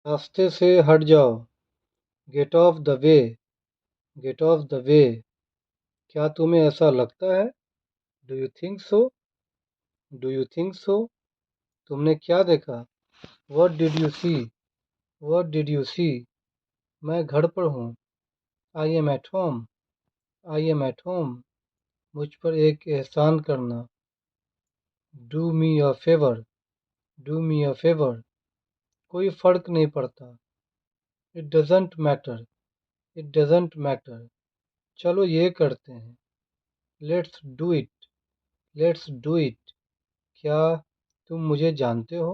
रास्ते से हट जाओ। Get off the way. Get off the way. क्या तुम्हें ऐसा लगता है? Do you think so? Do you think so? तुमने क्या देखा? What did you see? What did you see? मैं घर पर हूँ। I am at home. I am at home. मुझ पर एक एहसान करना। Do me a favour. Do me a favour. कोई फर्क नहीं पड़ता। It doesn't matter. It doesn't matter. चलो ये करते हैं। Let's do it. Let's do it. क्या तुम मुझे जानते हो?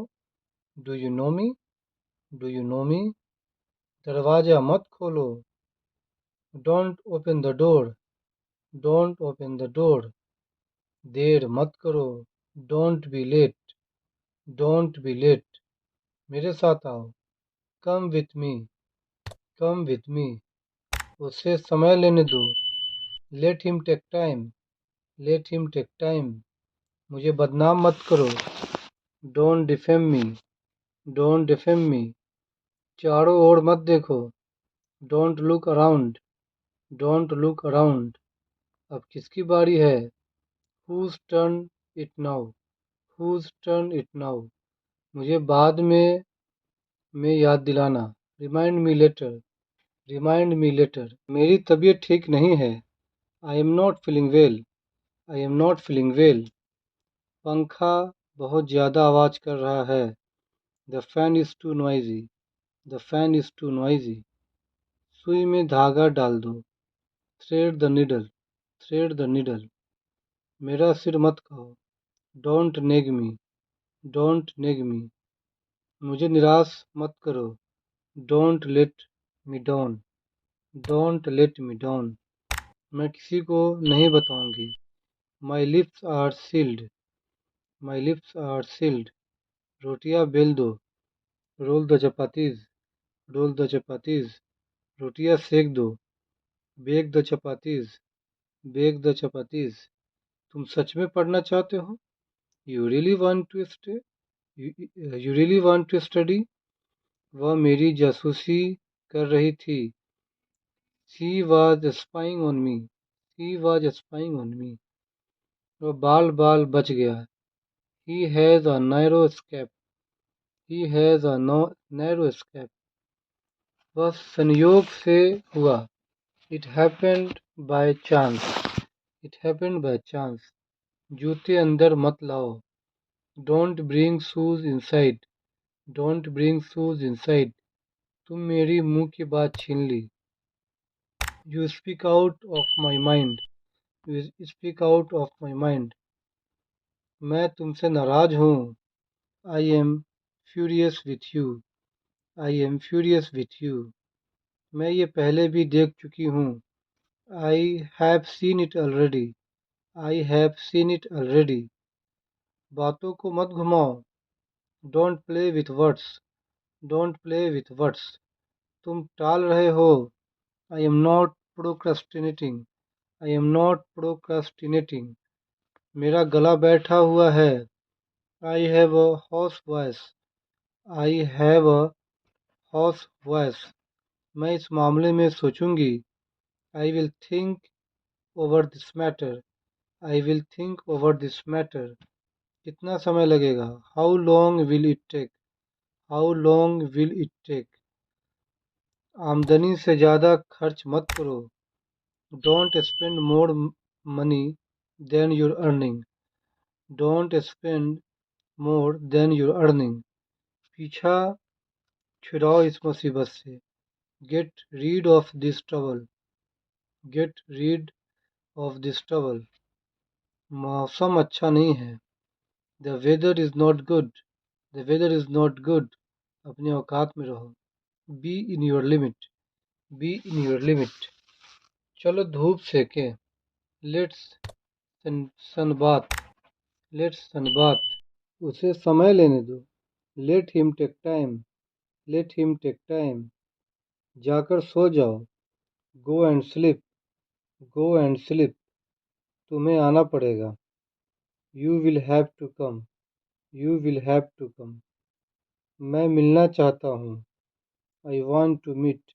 Do you know me? Do you know me? दरवाज़ा मत खोलो। Don't open the door. Don't open the door. देर मत करो। Don't be late. Don't be late. मेरे साथ आओ। Come with me. Come with me. उसे समय लेने दो। Let him take time. Let him take time. मुझे बदनाम मत करो। Don't defame me. Don't defame me. चारों ओर मत देखो। Don't look around. Don't look around. अब किसकी बारी है? Whose turn it now? Whose turn it now? मुझे बाद में याद दिलाना। Remind me later. Remind me later. मेरी तबीयत ठीक नहीं है। I am not feeling well. I am not feeling well. पंखा बहुत ज़्यादा आवाज़ कर रहा है। The fan is too noisy. The fan is too noisy. सुई में धागा डाल दो। Thread the needle. Thread the needle. मेरा सिर मत खाओ। Don't nag me. Don't nag me. मुझे निराश मत करो। Don't let me down. Don't let me down. मैं किसी को नहीं बताऊंगी। My lips are sealed. My lips are sealed. रोटियां बेल दो। Roll the chapatis. Roll the chapatis. रोटियां सेक दो। Bake the chapatis. Bake the chapatis. तुम सच में पढ़ना चाहते हो? You really want to stay? You really want to study? वह मेरी जासूसी कर रही थी। She was spying on me. She was spying on me. वह बाल बाल बच गया। He has a narrow escape. He has a narrow escape. वह संयोग से हुआ। It happened by chance. It happened by chance. जूते अंदर मत लाओ। Don't bring shoes inside. Don't bring shoes inside. तुम मेरी मुंह की बात छीन ली। You speak out of my mind. You speak out of my mind. मैं तुमसे नाराज हूँ। I am furious with you. I am furious with you. मैं ये पहले भी देख चुकी हूँ। I have seen it already. I have seen it already. बातों को मत घुमाओ। Don't play with words. Don't play with words. तुम टाल रहे हो। I am not procrastinating. I am not procrastinating. मेरा गला बैठा हुआ है। I have a hoarse voice. I have a hoarse voice. मैं इस मामले में सोचूंगी। I will think over this matter. I will think over this matter. कितना समय लगेगा? How long will it take? How long will it take? आमदनी से ज़्यादा खर्च मत करो। Don't spend more money than your earning. Don't spend more than your earning. पीछा छुड़ाओ इस मुसीबत से। Get rid of this trouble. Get rid of this trouble. मौसम अच्छा नहीं है। The weather is not good. The weather is not good. अपने औकात में रहो। Be in your limit. Be in your limit. चलो धूप सेकें। Let's sunbath. Let's sunbath. उसे समय लेने दो। Let him take time. Let him take time. जाकर सो जाओ। Go and sleep. Go and sleep. तुम्हें आना पड़ेगा। You will have to come. You will have to come. मैं मिलना चाहता हूँ। I want to meet,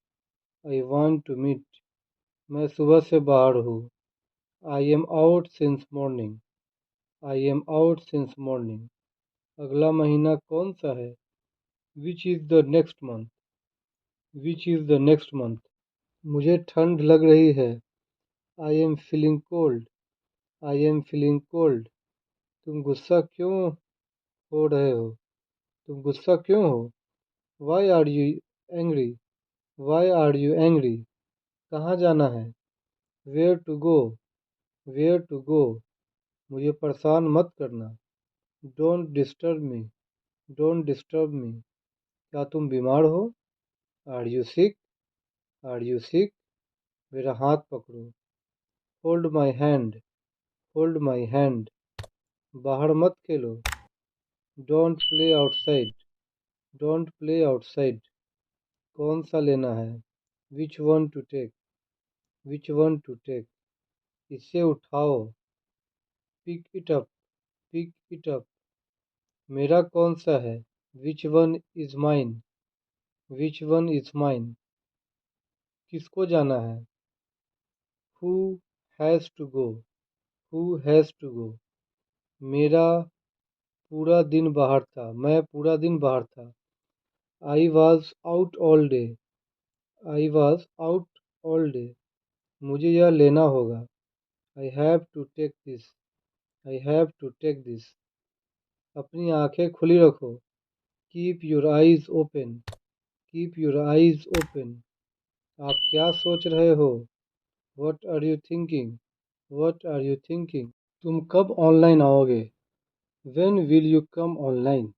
I want to meet. मैं सुबह से बाहर हूँ। I am out since morning, I am out since morning. अगला महीना कौन सा है? Which is the next month, which is the next month. मुझे ठंड लग रही है। I am feeling cold, I am feeling cold. तुम गुस्सा क्यों हो रहे हो? तुम गुस्सा क्यों हो? Why are you angry, why are you angry. कहाँ जाना है? Where to go, where to go. मुझे परेशान मत करना। Don't disturb me, don't disturb me. क्या तुम बीमार हो? Are you sick, are you sick. मेरा हाथ पकड़ो। Hold my hand, hold my hand. बाहर मत खेलो। Don't play outside, don't play outside. कौन सा लेना है? Which one to take, which one to take. इसे उठाओ। Pick it up, pick it up. मेरा कौन सा है? Which one is mine, which one is mine. किसको जाना है? Who has to go, who has to go. मेरा पूरा दिन बाहर था, मैं पूरा दिन बाहर था। I was out all day, I was out all day. मुझे यह लेना होगा। I have to take this, I have to take this. अपनी आंखें खुली रखो। Keep your eyes open, keep your eyes open. आप क्या सोच रहे हो? What are you thinking, what are you thinking. तुम कब ऑनलाइन आओगे? When will you come online,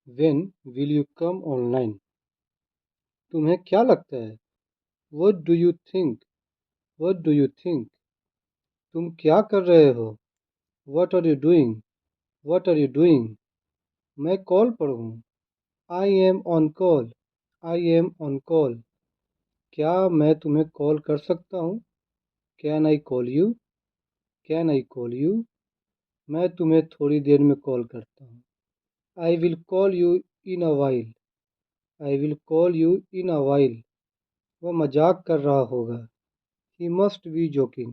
when will you come online. तुम्हें क्या लगता है? What do you think, what do you think. तुम क्या कर रहे हो? What are you doing, what are you doing. मैं कॉल पर हूँ। I am on call, I am on call. क्या मैं तुम्हें कॉल कर सकता हूँ? Can I call you, can I call you. मैं तुम्हें थोड़ी देर में कॉल करता हूँ। I will call you in a while, I will call you in a while. वह मजाक कर रहा होगा। He must be joking,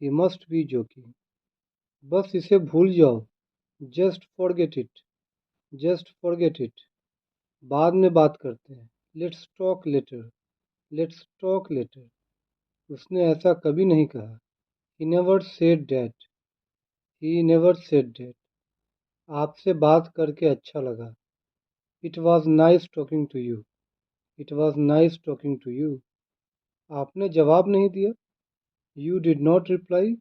he must be joking. बस इसे भूल जाओ। Just forget it, just forget it. बाद में बात करते हैं। Let's talk later, let's talk later. उसने ऐसा कभी नहीं कहा। He never said that, he never said that. आपसे बात करके अच्छा लगा। It was nice talking to you, it was nice talking to you. आपने जवाब नहीं दिया। You did not reply,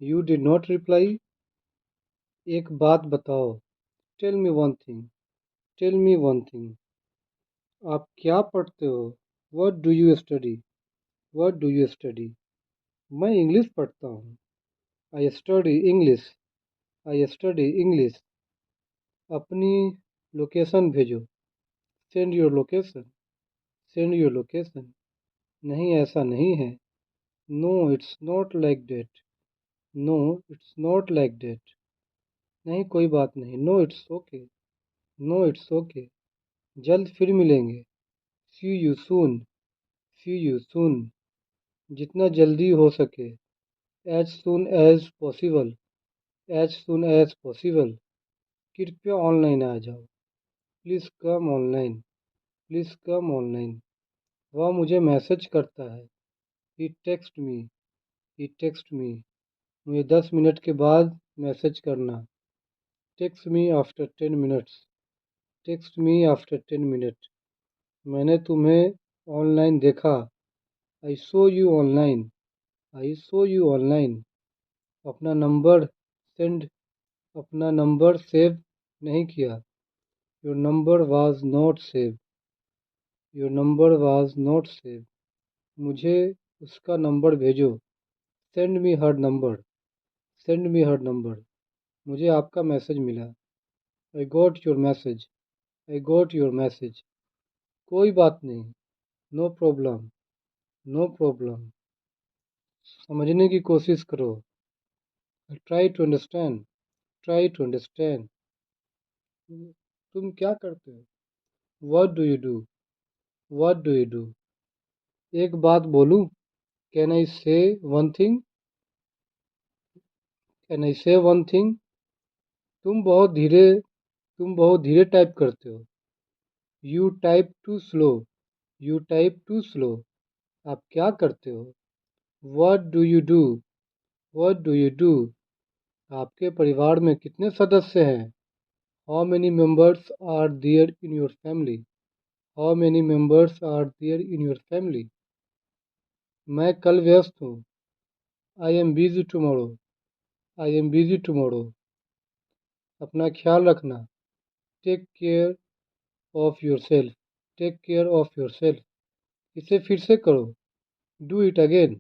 you did not reply. एक बात बताओ। Tell me one thing, tell me one thing. आप क्या पढ़ते हो? What do you study, what do you study. मैं इंग्लिश पढ़ता हूँ। I study English, I study English. अपनी लोकेशन भेजो। Send your location, send your location. नहीं ऐसा नहीं है। No it's not like that, no it's not like that. नहीं कोई बात नहीं। No it's okay, no it's okay. जल्द फिर मिलेंगे। See you soon, see you soon. जितना जल्दी हो सके। As soon as possible, as soon as possible. कृपया ऑनलाइन आ जाओ। Please come online, please come online. वह मुझे मैसेज करता है। He text me, he text me. मुझे 10 मिनट के बाद मैसेज करना। Text me after 10 minutes, text me after 10 minute. मैंने तुम्हें ऑनलाइन देखा। I saw you online, I saw you online. अपना नंबर सेंड, अपना नंबर सेव नहीं किया। Your number was not save, your number was not save. मुझे उसका नंबर भेजो। Send me her number, send me her number. मुझे आपका मैसेज मिला। I got your message, I got your message. कोई बात नहीं। No problem, no problem. समझने की कोशिश करो। Try to understand, try to understand. तुम क्या करते हो? What do you do, What do you do? एक बात बोलूं? Can I say one thing? Can I say one thing? तुम बहुत धीरे तुम बहुत धीरे टाइप करते हो। You type too slow. You type too slow. आप क्या करते हो? What do you do? What do you do? आपके परिवार में कितने सदस्य हैं? How many members are there in your family? How many members are there in your family? मैं कल व्यस्त हूँ। I am busy tomorrow. I am busy tomorrow. अपना ख्याल रखना। Take care of yourself. Take care of yourself. इसे फिर से करो। Do it again.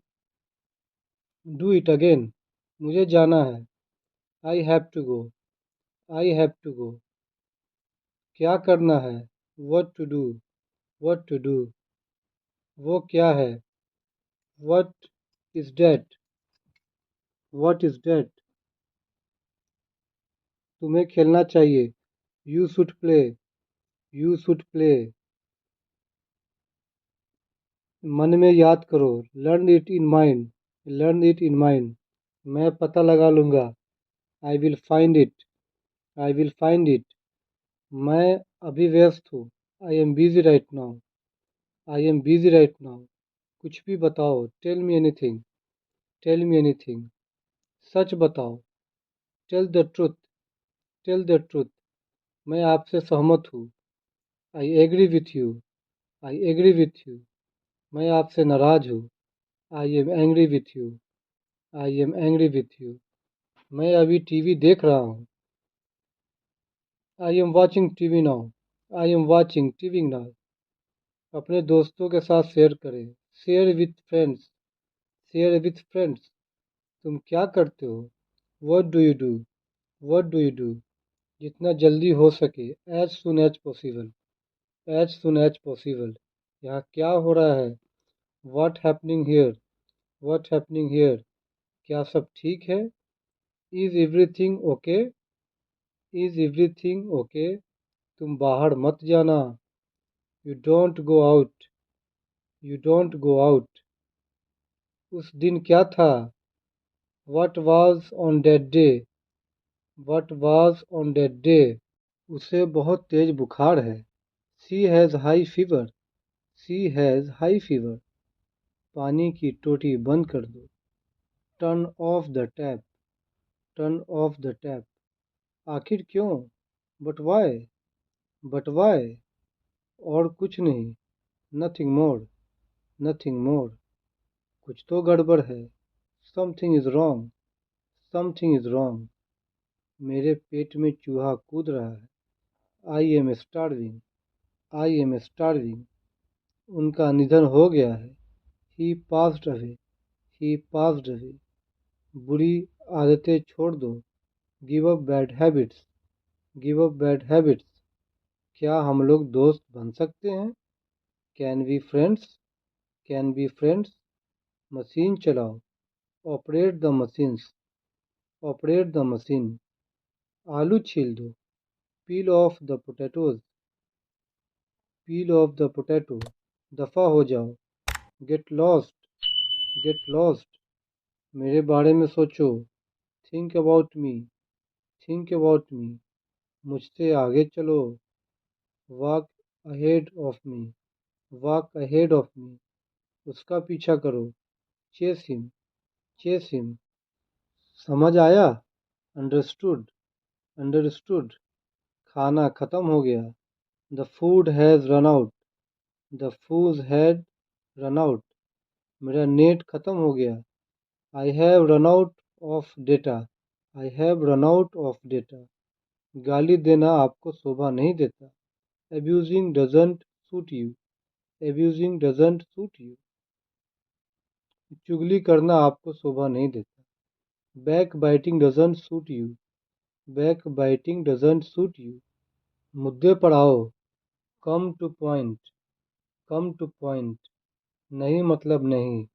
Do it again. मुझे जाना है। I have to go. I have to go. क्या करना है? What to do. What to do. वो क्या है? What is that? What is that? तुम्हें खेलना चाहिए। You should play. You should play. मन में याद करो। Learn it in mind. Learn it in mind. मैं पता लगा लूँगा। I will find it. I will find it. मैं अभी व्यस्त हूँ। I am busy right now. I am busy right now. कुछ भी बताओ। Tell me anything. Tell me anything. सच बताओ। Tell the truth. Tell the truth. मैं आपसे सहमत हूँ। I agree with you. I agree with you. मैं आपसे नाराज हूँ। I am angry with you. I am angry with you. मैं अभी टीवी देख रहा हूँ। I am watching TV now. I am watching TV now. अपने दोस्तों के साथ शेयर करें। Share with friends. Share with friends. तुम क्या करते हो? What do you do? What do you do? जितना जल्दी हो सके। As soon as possible. As soon as possible. यहाँ क्या हो रहा है? What happening here? What happening here? क्या सब ठीक है? Is everything okay? Is everything okay? तुम बाहर मत जाना। You don't go out. You don't go out. उस दिन क्या था? What was on that day? What was on that day? उसे बहुत तेज बुखार है। She has high fever. She has high fever. पानी की टोटी बंद कर दो। Turn off the tap. Turn off the tap. आखिर क्यों? But why? But why? और कुछ नहीं। Nothing more. Nothing more. कुछ तो गड़बड़ है। Something is wrong. Something is wrong. मेरे पेट में चूहा कूद रहा है। I am starving. I am starving. उनका निधन हो गया है। He passed away. He passed away. बुरी आदतें छोड़ दो। Give up bad habits. Give up bad habits. क्या हम लोग दोस्त बन सकते हैं? Can we friends? Can we friends? Machine चलाओ। Operate the machines. Operate the machine. आलू छील दो। Peel off the potatoes. Peel off the potato. दफा हो जाओ। Get lost. Get lost. मेरे बारे में सोचो। Think about me. Think about me. मुझसे आगे चलो। Walk ahead of me. Walk ahead of me. उसका पीछा करो। Chase him. Chase him. समझ आया? Understood. Understood. खाना खत्म हो गया। The food has run out. The food had run out. मेरा नेट खत्म हो गया। I have run out of data. I have run out of data. गाली देना आपको शोभा नहीं देता। Abusing doesn't suit you. Abusing doesn't suit you. चुगली करना आपको शोभा नहीं देता। Backbiting doesn't suit you. Backbiting doesn't suit you. मुद्दे पर आओ। Come to point. Come to point. नहीं मतलब नहीं।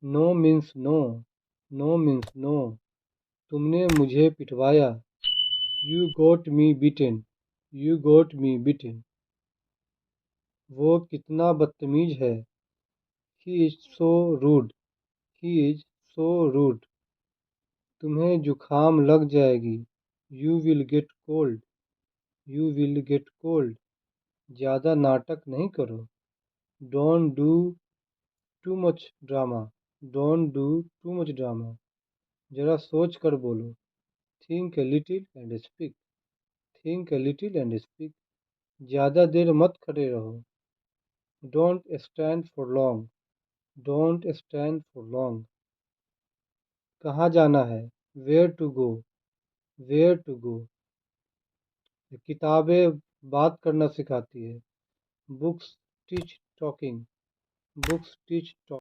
No means no. No means no. तुमने मुझे पिटवाया। You got me beaten. You got me beaten. वो कितना बदतमीज है। He is so rude. He is so rude. तुम्हें जुकाम लग जाएगी। You will get cold. You will get cold. ज़्यादा नाटक नहीं करो। Don't do too much drama. Don't do too much drama. जरा सोच कर बोलो। Think a little and speak. Think a little and speak. ज़्यादा देर मत खड़े रहो। Don't stand for long. Don't stand for long. कहाँ जाना है। Where to go. Where to go. किताबें बात करना सिखाती है। Books teach talking. Books teach talking.